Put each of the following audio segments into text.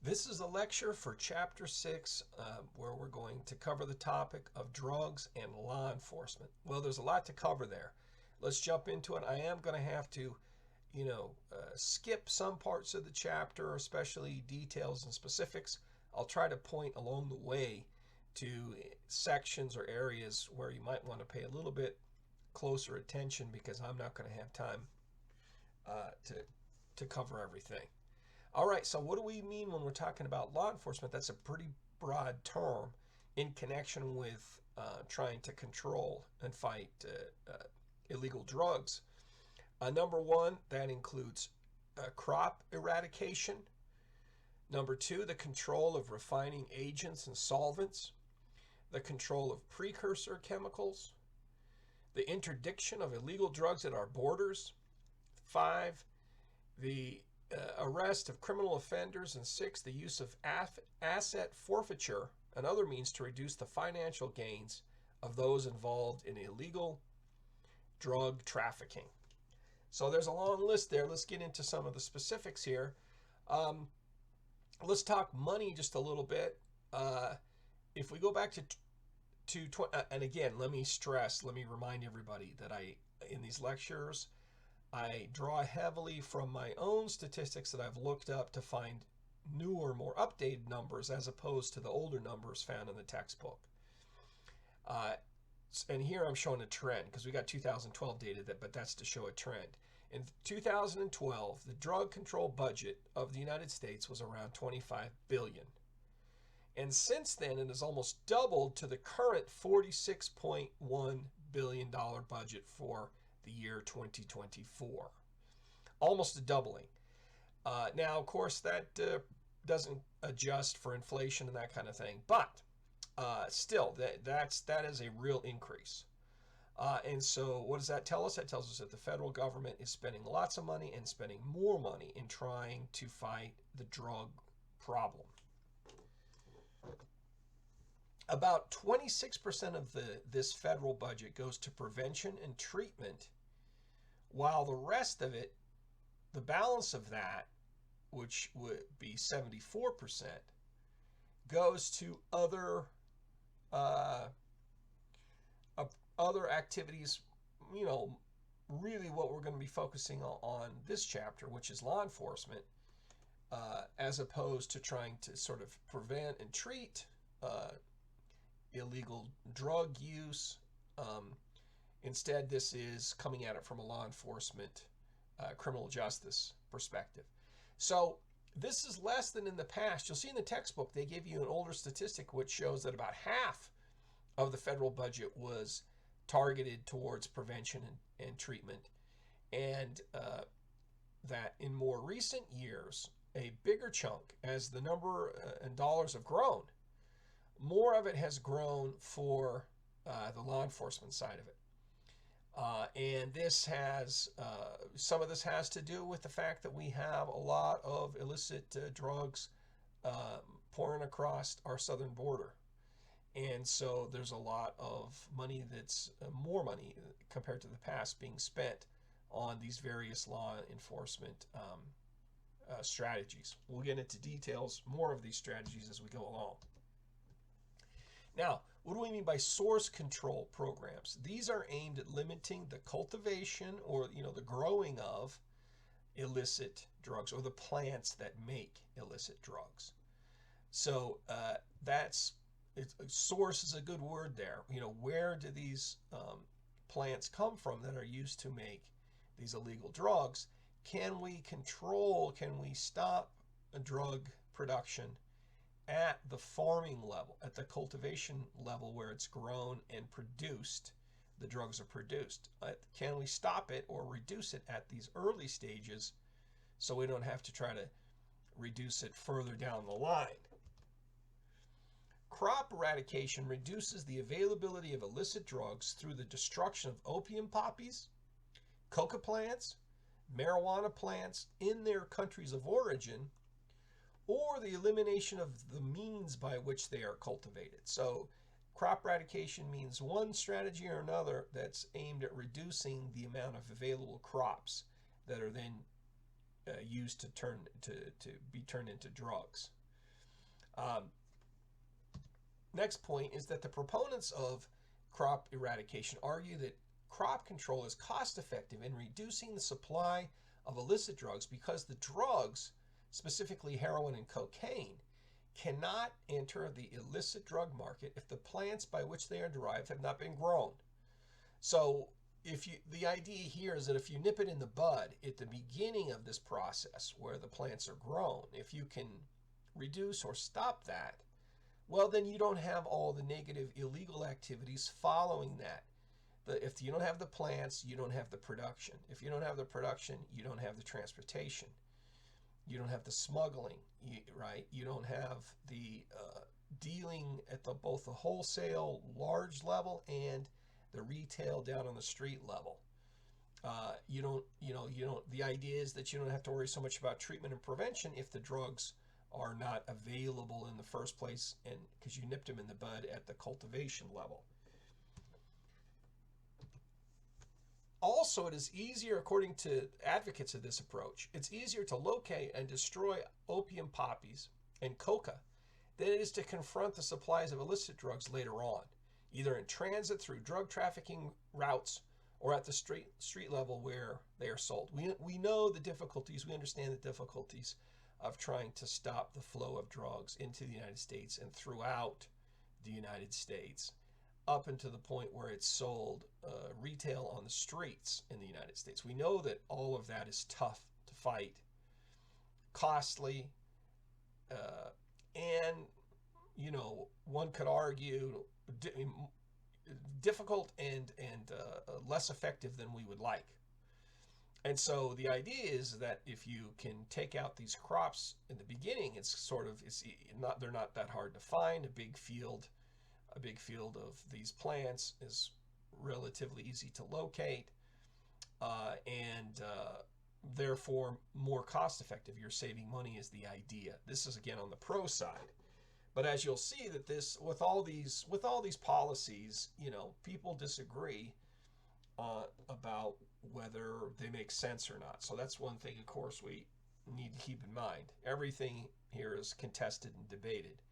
This is a lecture for Chapter 6, where we're going to cover the topic of drugs and law enforcement. Well, there's a lot to cover there. Let's jump into it. I am going to have to, skip some parts of the chapter, especially details and specifics. I'll try to point along the way to sections or areas where you might want to pay a little bit closer attention because I'm not going to have time to cover everything. All right, so what do we mean when we're talking about law enforcement? That's a pretty broad term in connection with trying to control and fight illegal drugs. Number one, that includes crop eradication. Number two, the control of refining agents and solvents, the control of precursor chemicals, the interdiction of illegal drugs at our borders. Five, the arrest of criminal offenders, and six, the use of asset forfeiture and other means to reduce the financial gains of those involved in illegal drug trafficking. So there's a long list there. Let's get into some of the specifics here. Let's talk money just a little bit. If we go back and again, let me remind everybody that in these lectures, I draw heavily from my own statistics that I've looked up to find newer, more updated numbers as opposed to the older numbers found in the textbook. And here I'm showing a trend because we got 2012 data, but that's to show a trend. In 2012, the drug control budget of the United States was around $25 billion. And since then, it has almost doubled to the current $46.1 billion budget for the year 2024. Almost a doubling. Now, of course, that doesn't adjust for inflation and that kind of thing, but still, that is a real increase. And so what does that tell us? That tells us that the federal government is spending lots of money and spending more money in trying to fight the drug problem. About 26% of this federal budget goes to prevention and treatment, while the rest of it, the balance of that, which would be 74%, goes to other activities. Really what we're going to be focusing on this chapter, which is law enforcement, as opposed to trying to sort of prevent and treat illegal drug use. Instead, this is coming at it from a law enforcement, criminal justice perspective. So this is less than in the past. You'll see in the textbook, they give you an older statistic which shows that about half of the federal budget was targeted towards prevention and treatment. And that in more recent years, a bigger chunk, as the number and dollars have grown, more of it has grown for the law enforcement side of it. And this has, some of this has to do with the fact that we have a lot of illicit drugs pouring across our southern border. And so there's a lot of money that's more money compared to the past being spent on these various law enforcement strategies. We'll get into details, more of these strategies as we go along. Now, what do we mean by source control programs? These are aimed at limiting the cultivation or the growing of illicit drugs or the plants that make illicit drugs. So source is a good word there. Where do these plants come from that are used to make these illegal drugs? Can we stop a drug production at the farming level, at the cultivation level where it's grown and produced, the drugs are produced? Can we stop it or reduce it at these early stages so we don't have to try to reduce it further down the line? Crop eradication reduces the availability of illicit drugs through the destruction of opium poppies, coca plants, marijuana plants in their countries of origin, or the elimination of the means by which they are cultivated. So crop eradication means one strategy or another that's aimed at reducing the amount of available crops that are then used to be turned into drugs. Um, Next point is that the proponents of crop eradication argue that crop control is cost effective in reducing the supply of illicit drugs because the drugs, specifically heroin and cocaine, cannot enter the illicit drug market if the plants by which they are derived have not been grown. So the idea here is that if you nip it in the bud at the beginning of this process where the plants are grown, if you can reduce or stop that, well, then you don't have all the negative illegal activities following that. If you don't have the plants, you don't have the production. If you don't have the production, you don't have the transportation. You don't have the smuggling, right? You don't have the dealing at both the wholesale large level and the retail down on the street level. You don't. The idea is that you don't have to worry so much about treatment and prevention if the drugs are not available in the first place, and because you nipped them in the bud at the cultivation level. Also, it is easier, according to advocates of this approach, it's easier to locate and destroy opium poppies and coca than it is to confront the supplies of illicit drugs later on, either in transit through drug trafficking routes or at the street level where they are sold. We know the difficulties, we understand the difficulties of trying to stop the flow of drugs into the United States and throughout the United States, up until the point where it's sold retail on the streets in the United States. We know that all of that is tough to fight, costly, and, one could argue difficult and less effective than we would like. And so the idea is that if you can take out these crops in the beginning, they're not that hard to find. A big field of these plants is relatively easy to locate, and therefore more cost effective. You're saving money is the idea. This is again on the pro side. But as you'll see that with all these policies, people disagree about whether they make sense or not. So that's one thing, of course, we need to keep in mind. Everything here is contested and debated.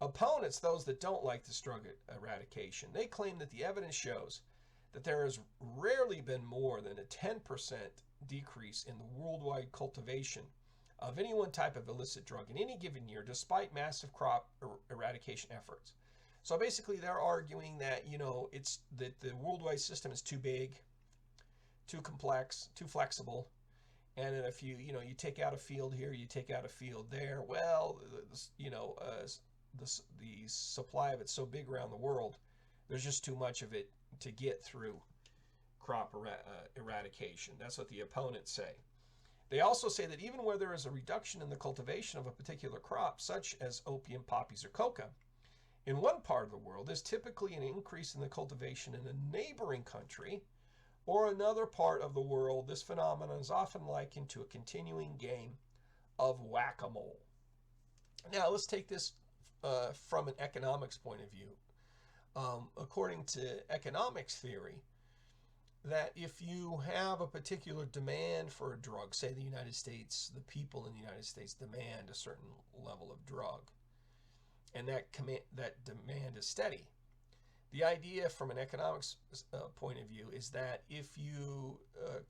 Opponents, those that don't like this drug eradication, they claim that the evidence shows that there has rarely been more than a 10% decrease in the worldwide cultivation of any one type of illicit drug in any given year, despite massive crop eradication efforts. So basically, they're arguing that it's that the worldwide system is too big, too complex, too flexible, and that if you take out a field here, you take out a field there, well, the supply of it's so big around the world, there's just too much of it to get through crop eradication. That's what the opponents say. They also say that even where there is a reduction in the cultivation of a particular crop, such as opium, poppies, or coca, in one part of the world, there's typically an increase in the cultivation in a neighboring country or another part of the world. This phenomenon is often likened to a continuing game of whack-a-mole. Now, let's take this from an economics point of view. According to economics theory, that if you have a particular demand for a drug, say the United States, the people in the United States demand a certain level of drug, and that demand is steady. The idea from an economics point of view is that if you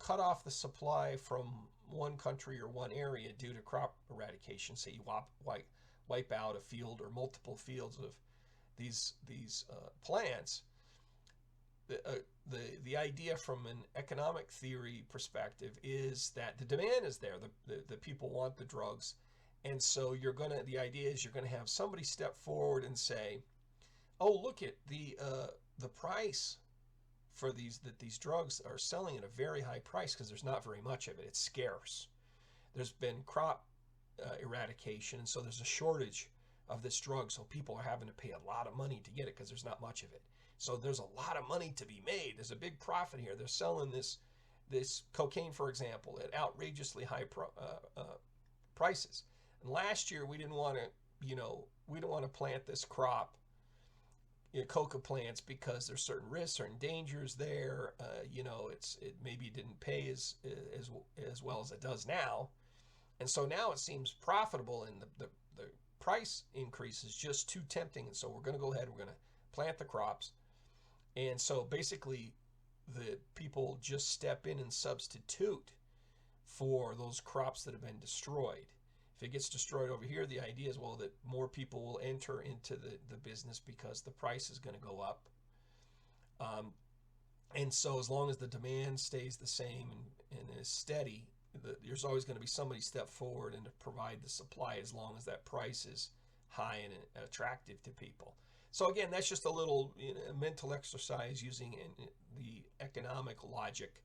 cut off the supply from one country or one area due to crop eradication, say you wipe out a field or multiple fields of these plants, the idea from an economic theory perspective is that the demand is there. The people want the drugs. And so the idea is you're going to have somebody step forward and say, oh, look at the price for these drugs are selling at a very high price because there's not very much of it. It's scarce. There's been crop eradication, and so there's a shortage of this drug. So people are having to pay a lot of money to get it because there's not much of it. So there's a lot of money to be made. There's a big profit here. They're selling this cocaine, for example, at outrageously high prices. And last year we didn't want to plant this crop, coca plants, because there's certain risks, certain dangers there. It maybe didn't pay as well as it does now, and so now it seems profitable, and the price increase is just too tempting, and so we're going to go ahead, we're going to plant the crops. And so basically the people just step in and substitute for those crops that have been destroyed. If it gets destroyed over here, the idea is, well, that more people will enter into the business because the price is going to go up. And so as long as the demand stays the same and is steady, there's always going to be somebody step forward and to provide the supply as long as that price is high and attractive to people. So again, that's just a little mental exercise using the economic logic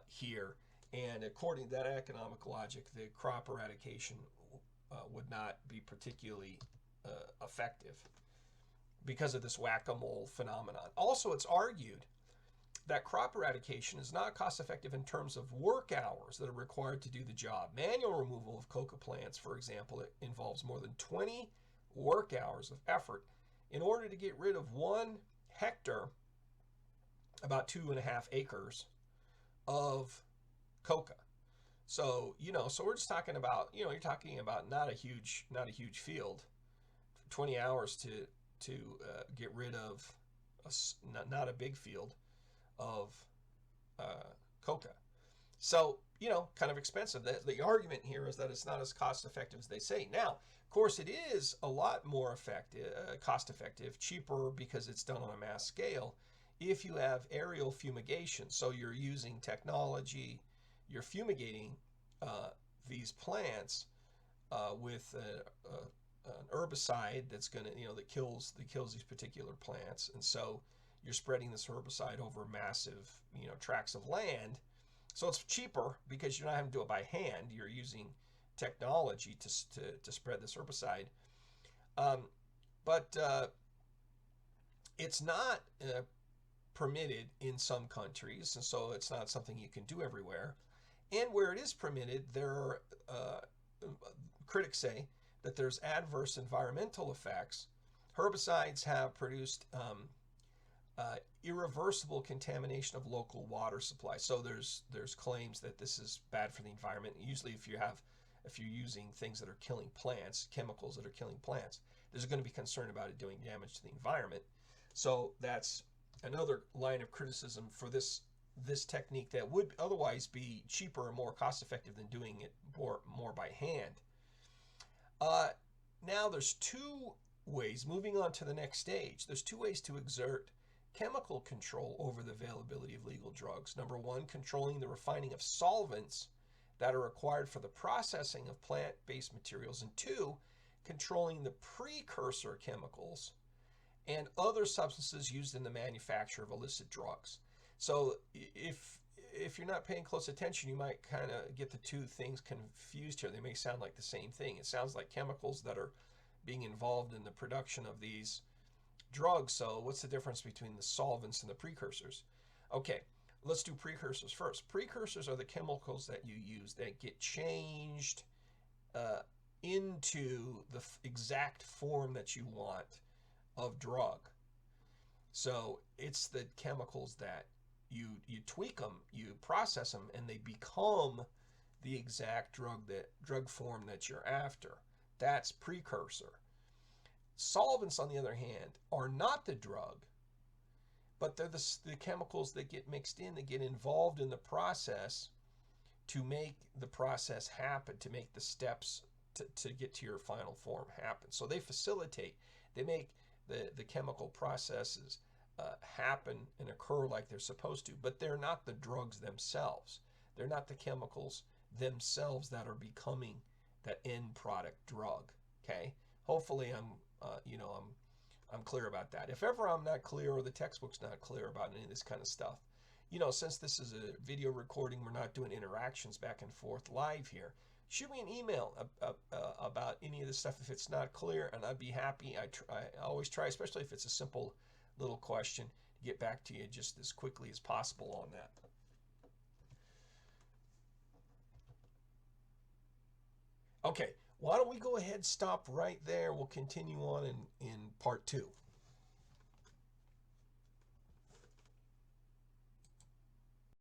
here. And according to that economic logic, the crop eradication would not be particularly effective because of this whack-a-mole phenomenon. Also, it's argued that crop eradication is not cost effective in terms of work hours that are required to do the job. Manual removal of coca plants, for example, it involves more than 20 work hours of effort in order to get rid of 1 hectare, about 2.5 acres of coca. So, so we're just talking about, you're talking about not a huge field, 20 hours to get rid of not a big field of coca. So, kind of expensive. The argument here is that it's not as cost effective as they say. Now, of course, it is a lot more cost effective, cheaper because it's done on a mass scale if you have aerial fumigation. So you're using technology, you're fumigating these plants with an herbicide that's going to, that kills these particular plants. And so you're spreading this herbicide over massive, tracts of land. So it's cheaper because you're not having to do it by hand. You're using technology to spread this herbicide. But it's not permitted in some countries, and so it's not something you can do everywhere. And where it is permitted, there are, critics say that there's adverse environmental effects. Herbicides have produced irreversible contamination of local water supply. So there's claims that this is bad for the environment. Usually if you're using things that are killing plants, chemicals that are killing plants, there's going to be concern about it doing damage to the environment. So that's another line of criticism for this technique that would otherwise be cheaper and more cost effective than doing it more by hand. Now there's 2 ways, moving on to the next stage, there's 2 ways to exert chemical control over the availability of legal drugs. Number 1, controlling the refining of solvents that are required for the processing of plant-based materials. And 2, controlling the precursor chemicals and other substances used in the manufacture of illicit drugs. So if you're not paying close attention, you might kind of get the 2 things confused here. They may sound like the same thing. It sounds like chemicals that are being involved in the production of these drugs. So what's the difference between the solvents and the precursors? Okay, let's do precursors first. Precursors are the chemicals that you use that get changed into the exact form that you want of drug. So it's the chemicals that you tweak them, you process them, and they become the exact drug form that you're after. That's precursor. Solvents, on the other hand, are not the drug, but they're the chemicals that get mixed in, that get involved in the process to make the process happen, to make the steps to get to your final form happen. So they facilitate, they make the chemical processes happen and occur like they're supposed to, but they're not the drugs themselves. They're not the chemicals themselves that are becoming that end product drug. Okay, hopefully I'm clear about that. If ever I'm not clear or the textbook's not clear about any of this kind of stuff, since this is a video recording, we're not doing interactions back and forth live here. Shoot me an email about any of this stuff if it's not clear, and I'd be happy. I always try, especially if it's a simple little question, to get back to you just as quickly as possible on that. Okay, why don't we go ahead, stop right there. We'll continue on in part 2.